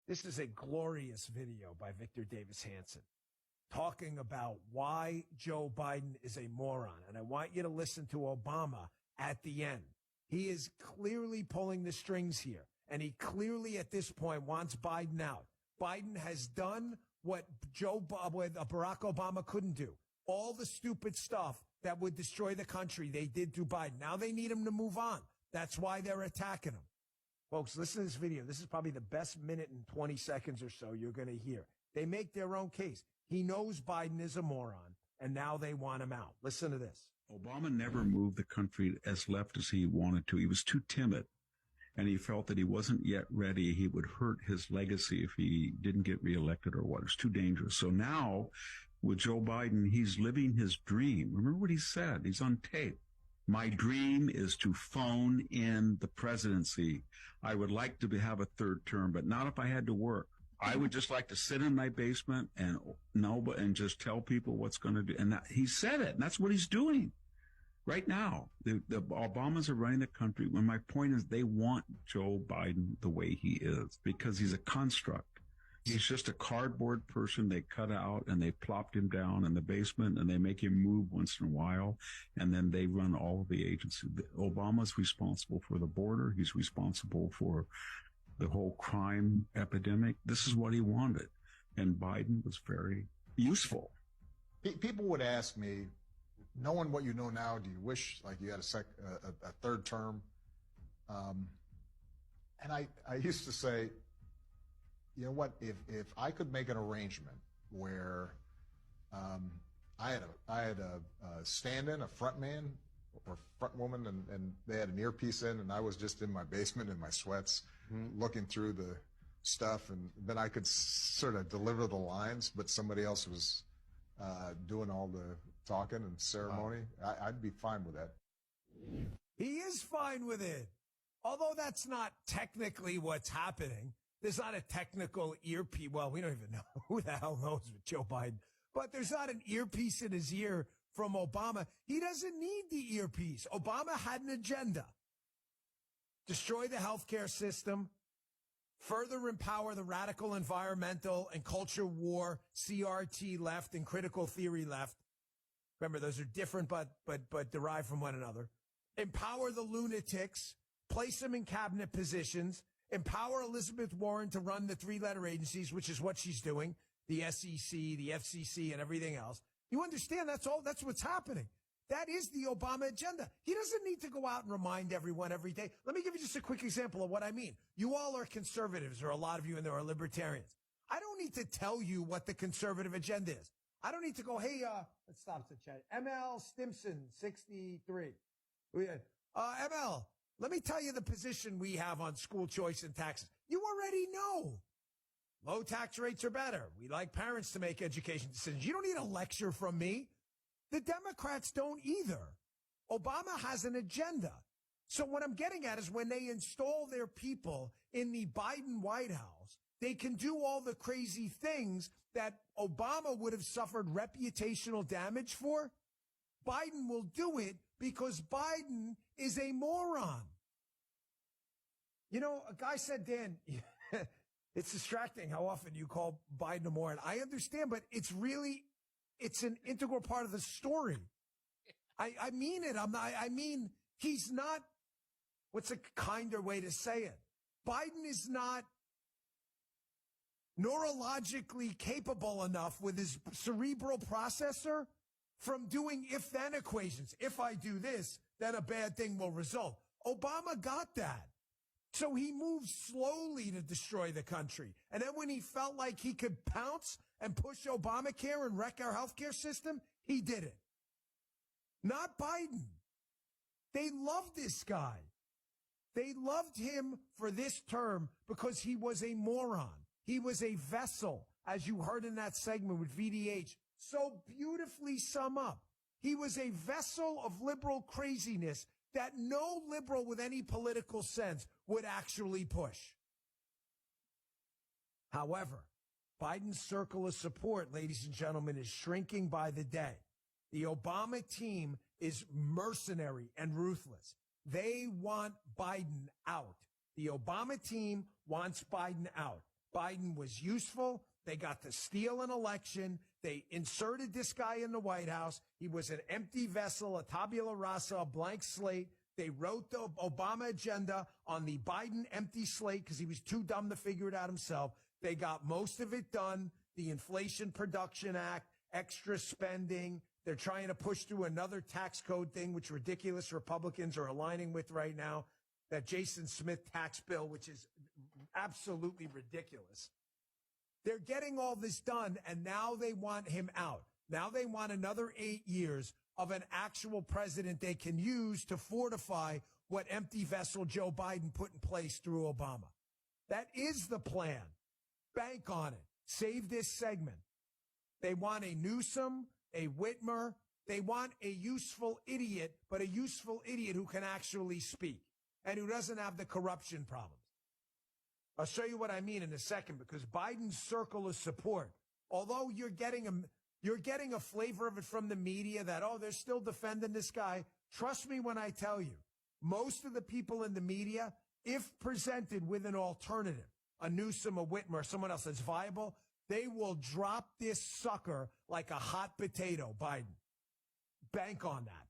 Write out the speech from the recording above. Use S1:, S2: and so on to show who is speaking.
S1: This is a glorious video by Victor Davis Hanson talking about why Joe Biden is a moron. And I want you to listen to Obama at the end. He is clearly pulling the strings here. And he clearly at this point wants Biden out. Biden has done what Barack Obama couldn't do. All the stupid stuff that would destroy the country, they did to Biden. Now they need him to move on. That's why they're attacking him. Folks, listen to this video. This is probably the best minute and 20 seconds or so you're going to hear. They make their own case. He knows Biden is a moron, and now they want him out. Listen to this.
S2: Obama never moved the country as left as he wanted to. He was too timid, and he felt that he wasn't yet ready. He would hurt his legacy if he didn't get reelected or what. It's too dangerous. So now, with Joe Biden, he's living his dream. Remember what he said? He's on tape. My dream is to phone in the presidency. I would like to have a third term, but not if I had to work. I would just like to sit in my basement and just tell people what's going to do. And he said it, and that's what he's doing right now. The Obamas are running the country. When my point is they want Joe Biden the way he is because he's a construct. He's just a cardboard person they cut out and they plopped him down in the basement and they make him move once in a while. And then they run all of the agencies. Obama's responsible for the border. He's responsible for the whole crime epidemic. This is what he wanted. And Biden was very useful.
S3: People would ask me, knowing what you know now, do you wish like you had a third term? And I used to say, you know what? If I could make an arrangement where I had a stand-in, a front man or front woman, and they had an earpiece in, and I was just in my basement in my sweats, looking through the stuff, and then I could sort of deliver the lines, but somebody else was doing all the talking and ceremony. I'd be fine with that.
S1: He is fine with it. Although that's not technically what's happening. There's not a technical earpiece. Well, we don't even know who the hell knows with Joe Biden, but there's not an earpiece in his ear from Obama. He doesn't need the earpiece. Obama had an agenda. Destroy the healthcare system, further empower the radical environmental and culture war, CRT left and critical theory left. Remember, those are different, but derived from one another. Empower the lunatics, place them in cabinet positions, empower Elizabeth Warren to run the three-letter agencies, which is what she's doing, the SEC, the FCC, and everything else. You understand that's what's happening. That is the Obama agenda. He doesn't need to go out and remind everyone every day. Let me give you just a quick example of what I mean. You all are conservatives, or a lot of you, and there are libertarians. I don't need to tell you what the conservative agenda is. I don't need to go, hey, let's stop the chat. ML Stimson, 63. ML, let me tell you the position we have on school choice and taxes. You already know. Low tax rates are better. We like parents to make education decisions. You don't need a lecture from me. The Democrats don't either. Obama has an agenda. So what I'm getting at is when they install their people in the Biden White House, they can do all the crazy things that Obama would have suffered reputational damage for. Biden will do it because Biden is a moron. You know, a guy said, Dan, it's distracting how often you call Biden a moron. I understand, but it's an integral part of the story. I mean it. I mean, he's not, what's a kinder way to say it? Biden is not neurologically capable enough with his cerebral processor from doing if-then equations. If I do this, then a bad thing will result. Obama got that. So he moved slowly to destroy the country. And then when he felt like he could pounce and push Obamacare and wreck our healthcare system, he did it. Not Biden. They loved this guy. They loved him for this term because he was a moron. He was a vessel, as you heard in that segment with VDH. So beautifully sum up. He was a vessel of liberal craziness that no liberal with any political sense would actually push. However, Biden's circle of support, ladies and gentlemen, is shrinking by the day. The Obama team is mercenary and ruthless. They want Biden out. The Obama team wants Biden out. Biden was useful. They got to steal an election. They inserted this guy in the White House. He was an empty vessel, a tabula rasa, a blank slate. They wrote the Obama agenda on the Biden empty slate because he was too dumb to figure it out himself. They got most of it done. The Inflation Production Act, extra spending. They're trying to push through another tax code thing, which ridiculous Republicans are aligning with right now. That Jason Smith tax bill, which is absolutely ridiculous. They're getting all this done, and now they want him out. Now they want another 8 years of an actual president they can use to fortify what empty vessel Joe Biden put in place through Obama. That is the plan. Bank on it. Save this segment. They want a Newsom, a Whitmer. They want a useful idiot, but a useful idiot who can actually speak and who doesn't have the corruption problems. I'll show you what I mean in a second, because Biden's circle of support, although you're getting a flavor of it from the media that, oh, they're still defending this guy. Trust me when I tell you, most of the people in the media, if presented with an alternative, a Newsom, a Whitmer, someone else that's viable, they will drop this sucker like a hot potato, Biden. Bank on that.